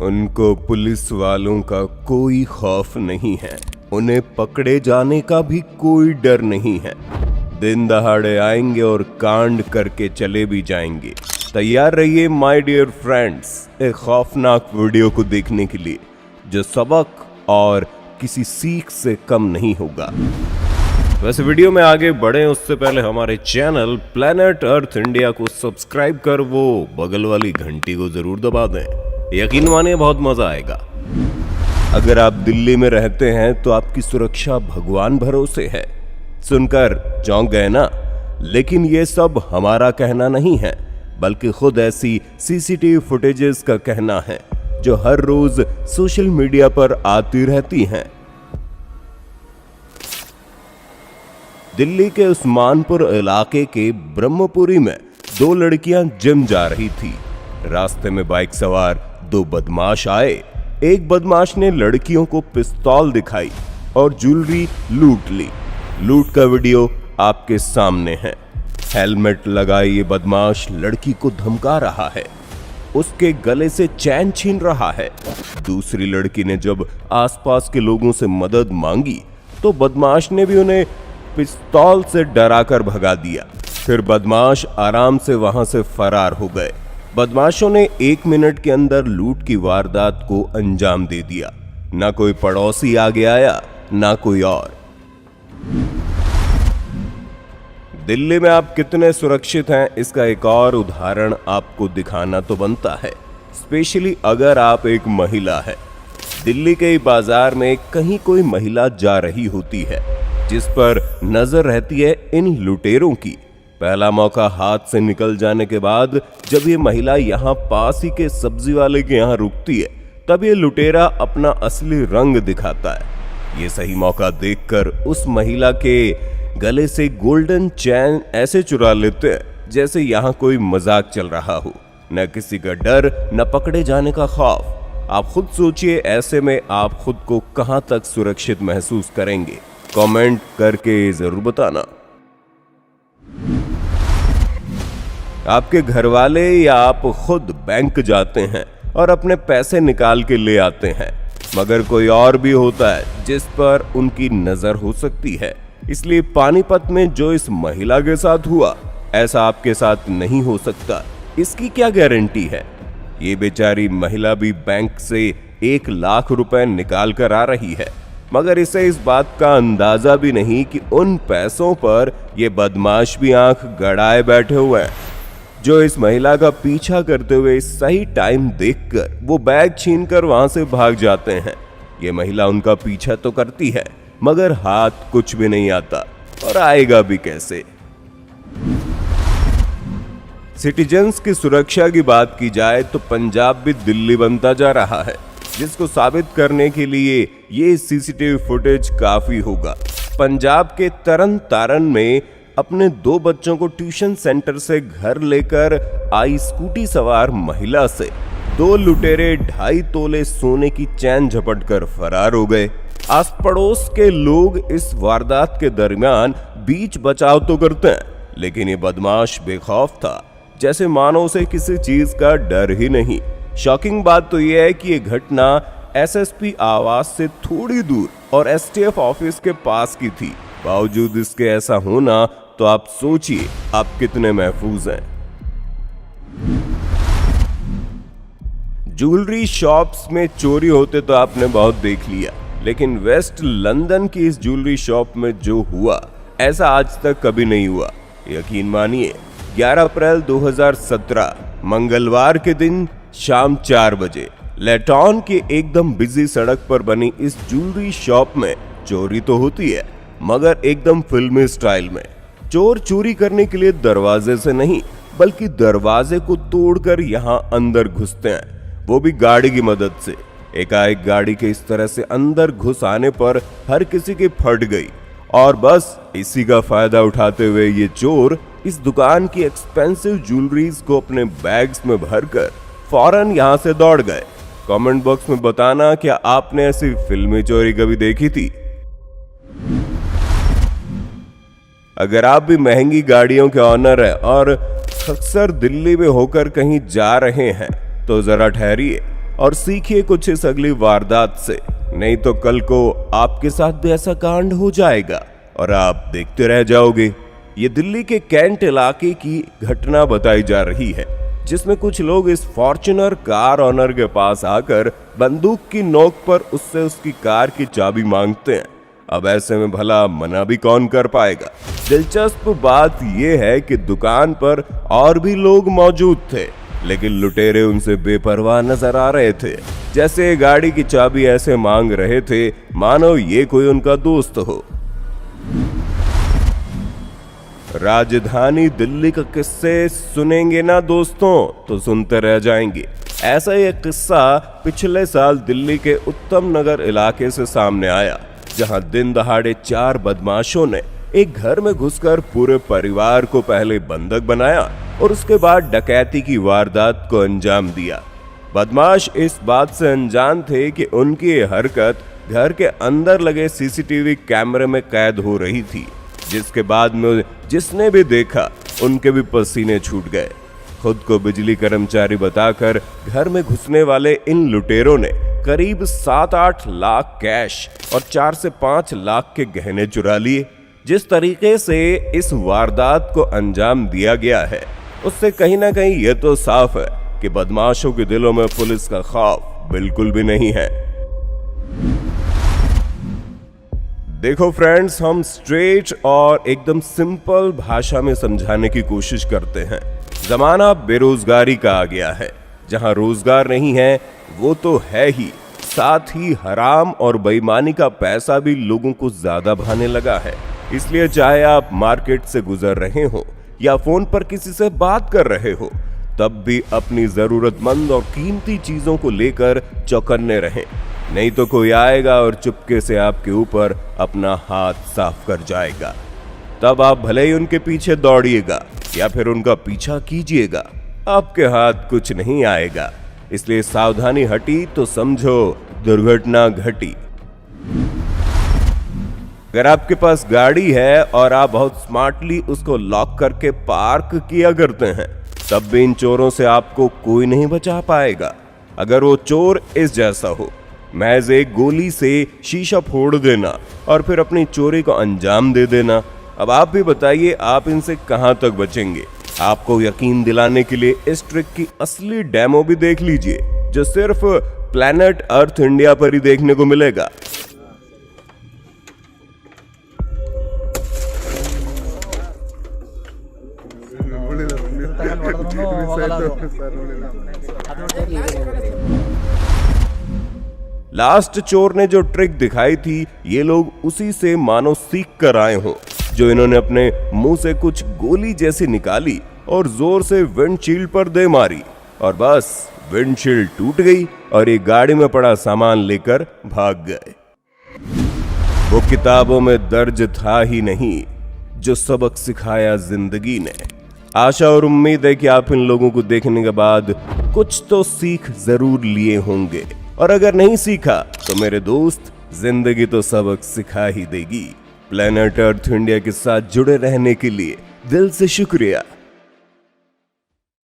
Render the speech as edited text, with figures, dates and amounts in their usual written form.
उनको पुलिस वालों का कोई खौफ नहीं है, उन्हें पकड़े जाने का भी कोई डर नहीं है। दिन दहाड़े आएंगे और कांड करके चले भी जाएंगे। तैयार रहिए माय डियर फ्रेंड्स, एक खौफनाक वीडियो को देखने के लिए जो सबक और किसी सीख से कम नहीं होगा। वैसे वीडियो में आगे बढ़े उससे पहले हमारे चैनल प्लेनेट अर्थ इंडिया को सब्सक्राइब कर वो बगल वाली घंटी को जरूर दबा दें। यकीन मानिए बहुत मजा आएगा। अगर आप दिल्ली में रहते हैं तो आपकी सुरक्षा भगवान भरोसे है। सुनकर चौंक गए ना? लेकिन ये सब हमारा कहना नहीं है, बल्कि खुद ऐसी सीसीटीवी फुटेजेस का कहना है जो हर रोज सोशल मीडिया पर आती रहती हैं। दिल्ली के उस्मानपुर इलाके के ब्रह्मपुरी में दो लड़कियां जिम जा रही थी। रास्ते में बाइक सवार दो बदमाश आए। एक बदमाश ने लड़कियों को पिस्तौल दिखाई और ज्वेलरी लूट ली। लूट का वीडियो आपके सामने है। हेलमेट लगाए ये बदमाश लड़की को धमका रहा है, उसके गले से चैन छीन रहा है। दूसरी लड़की ने जब आसपास के लोगों से मदद मांगी तो बदमाश ने भी उन्हें पिस्तौल से डराकर भगा दिया। फिर बदमाश आराम से वहां से फरार हो गए। बदमाशों ने 1 मिनट के अंदर लूट की वारदात को अंजाम दे दिया। ना कोई पड़ोसी आगे आया, ना कोई और। दिल्ली में आप कितने सुरक्षित हैं, इसका एक और उदाहरण आपको दिखाना तो बनता है, स्पेशली अगर आप एक महिला है। दिल्ली के बाजार में कहीं कोई महिला जा रही होती है जिस पर नजर रहती है इन लुटेरों की। पहला मौका हाथ से निकल जाने के बाद जब ये महिला यहाँ पास ही के सब्जी वाले के यहाँ रुकती है, तब ये लुटेरा अपना असली रंग दिखाता है। ये सही मौका देखकर उस महिला के गले से गोल्डन चैन ऐसे चुरा लेते हैं जैसे यहाँ कोई मजाक चल रहा हो। न किसी का डर, न पकड़े जाने का खौफ। आप खुद सोचिए, ऐसे में आप खुद को कहां तक सुरक्षित महसूस करेंगे? कमेंट करके जरूर बताना। आपके घर वाले या आप खुद बैंक जाते हैं और अपने पैसे निकाल के ले आते हैं, मगर कोई और भी होता है जिस पर उनकी नजर हो सकती है। इसलिए पानीपत में जो इस महिला के साथ हुआ, ऐसा आपके साथ नहीं हो सकता। इसकी क्या गारंटी है? ये बेचारी महिला भी बैंक से 1 लाख रुपए निकाल कर आ रही है, मगर इसे इस बात का अंदाजा भी नहीं कि उन पैसों पर ये बदमाश भी आंख गड़ाए बैठे हुए हैं, जो इस महिला का पीछा करते हुए सही टाइम देखकर वो बैग छीनकर वहां से भाग जाते हैं। ये महिला उनका पीछा तो करती है, मगर हाथ कुछ भी नहीं आता, और आएगा भी कैसे? सिटीजन्स की सुरक्षा की बात की जाए तो पंजाब भी दिल्ली बनता जा रहा है, जिसको साबित करने के लिए ये सीसीटीवी फुटेज काफी होगा। पंजाब के तरन तारण में अपने 2 बच्चों को ट्यूशन सेंटर से घर लेकर आई स्कूटी सवार महिला से 2 लुटेरे 2.5 तोले सोने की चैन झपट कर फरार हो गए। आस पड़ोस के लोग इस वारदात के दरमियान बीच बचाव तो करते हैं, लेकिन ये बदमाश बेखौफ था, जैसे मानो उसे किसी चीज का डर ही नहीं। शॉकिंग बात तो यह है कि ये घटना एसएसपी आवास से थोड़ी दूर और एसटीएफ ऑफिस के पास की थी। बावजूद इसके ऐसा होना, तो आप सोचिए आप कितने महफूज हैं। ज्वेलरी शॉप्स में चोरी होते तो आपने बहुत देख लिया, लेकिन वेस्ट लंदन की इस ज्वेलरी शॉप में जो हुआ, ऐसा आज तक कभी नहीं हुआ। यकीन मानिए, 11 अप्रैल 2017 मंगलवार के दिन शाम 4 बजे लेटॉन की एकदम बिजी सड़क पर बनी इस ज्वेलरी शॉप में चोरी तो होती है, मगर एकदम फिल्मी स्टाइल में। चोर चोरी करने के लिए दरवाजे से नहीं, बल्कि दरवाजे को तोड़कर यहां अंदर घुसते हैं, वो भी गाड़ी की मदद से। एकाएक गाड़ी के इस तरह से अंदर घुस आने पर हर किसी की फट गई, और बस इसी का फायदा उठाते हुए ये चोर इस दुकान की एक्सपेंसिव ज्वेलरीज को अपने बैग्स में भरकर फौरन यहां से दौड़ गए। कमेंट बॉक्स में बताना, क्या आपने ऐसी फिल्मी चोरी कभी देखी थी? अगर आप भी महंगी गाड़ियों के ऑनर हैं और अक्सर दिल्ली में होकर कहीं जा रहे हैं, तो जरा ठहरिए और सीखिए कुछ इस अगली वारदात से, नहीं तो कल को आपके साथ भी ऐसा कांड हो जाएगा और आप देखते रह जाओगे। ये दिल्ली के कैंट इलाके की घटना बताई जा रही है, जिसमें कुछ लोग इस फॉर्च्यूनर कार ऑनर के पास आकर बंदूक की नोक पर उससे उसकी कार की चाबी मांगते हैं। अब ऐसे में भला मना भी कौन कर पाएगा। दिलचस्प बात यह है कि दुकान पर और भी लोग मौजूद थे, लेकिन लुटेरे उनसे बेपरवाह नजर आ रहे थे, जैसे गाड़ी की चाबी ऐसे मांग रहे थे मानो ये कोई उनका दोस्त हो। राजधानी दिल्ली का किस्से सुनेंगे ना दोस्तों तो सुनते रह जाएंगे। ऐसा एक किस्सा पिछले साल दिल्ली के उत्तम नगर इलाके से सामने आया, जहां दिन दहाड़े 4 बदमाशों ने एक घर में घुसकर पूरे परिवार को पहले बंधक बनाया और उसके बाद डकैती की वारदात को अंजाम दिया। बदमाश इस बात से अनजान थे कि उनकी ये हरकत घर के अंदर लगे सीसीटीवी कैमरे में कैद हो रही थी, जिसके बाद में जिसने भी देखा उनके भी पसीने छूट गए। खुद को बिजली कर्मचारी बताकर घर में घुसने वाले इन लुटेरों ने करीब 7-8 लाख कैश और 4 से 5 लाख के गहने चुरा लिए। जिस तरीके से इस वारदात को अंजाम दिया गया है, उससे कहीं ना कहीं यह तो साफ है कि बदमाशों के दिलों में पुलिस का खौफ बिल्कुल भी नहीं है। देखो फ्रेंड्स, हम स्ट्रेट और एकदम सिंपल भाषा में समझाने की कोशिश करते हैं। जमाना बेरोजगारी का आ गया है, जहां रोजगार नहीं है वो तो है ही, साथ ही हराम और बेईमानी का पैसा भी लोगों को ज्यादा भाने लगा है। इसलिए चाहे आप मार्केट से गुजर रहे हो या फोन पर किसी से बात कर रहे हो, तब भी अपनी जरूरतमंद और कीमती चीजों को लेकर चौकन्ने रहें, नहीं तो कोई आएगा और चुपके से आपके ऊपर अपना हाथ साफ कर जाएगा। तब आप भले ही उनके पीछे दौड़िएगा या फिर उनका पीछा कीजिएगा, आपके हाथ कुछ नहीं आएगा। इसलिए सावधानी हटी तो समझो दुर्घटना घटी। अगर आपके पास गाड़ी है और आप बहुत स्मार्टली उसको लॉक करके पार्क किया करते हैं, तब भी इन चोरों से आपको कोई नहीं बचा पाएगा। अगर वो चोर इस जैसा हो, महज एक गोली से शीशा फोड़ देना और फिर अपनी चोरी को अंजाम दे देना, अब आप भी बताइए आप इनसे कहां तक बचेंगे। आपको यकीन दिलाने के लिए इस ट्रिक की असली डेमो भी देख लीजिए, जो सिर्फ प्लैनेट अर्थ इंडिया पर ही देखने को मिलेगा। लास्ट चोर ने जो ट्रिक दिखाई थी, ये लोग उसी से मानो सीख कर आए हो, जो इन्होंने अपने मुंह से कुछ गोली जैसी निकाली और जोर से विंडशील्ड पर दे मारी, और बस विंडशील्ड टूट गई और ये गाड़ी में पड़ा सामान लेकर भाग गए। वो किताबों में दर्ज था ही नहीं जो सबक सिखाया जिंदगी ने। आशा और उम्मीद है कि आप इन लोगों को देखने के बाद कुछ तो सीख जरूर लिए होंगे, और अगर नहीं सीखा तो मेरे दोस्त, जिंदगी तो सबक सिखा ही देगी। प्लैनेट अर्थ इंडिया के साथ जुड़े रहने के लिए दिल से शुक्रिया।